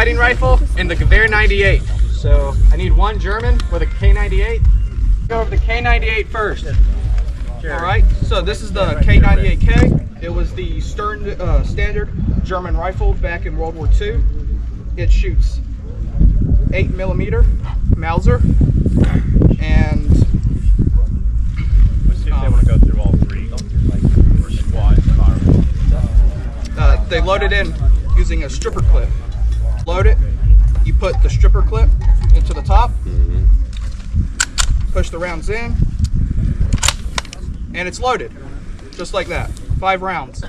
fighting rifle and the WWII 98. So I need one German with a K98. Go over the K98 first. All right, so this is the K98K. It was the standard German rifle back in World War II. It shoots 8mm Mauser, and let's see if they want to go through all three or squad firearms. they load it in using a stripper clip. Load it, you put the stripper clip into the top, push the rounds in, and it's loaded, just like that. 5 rounds.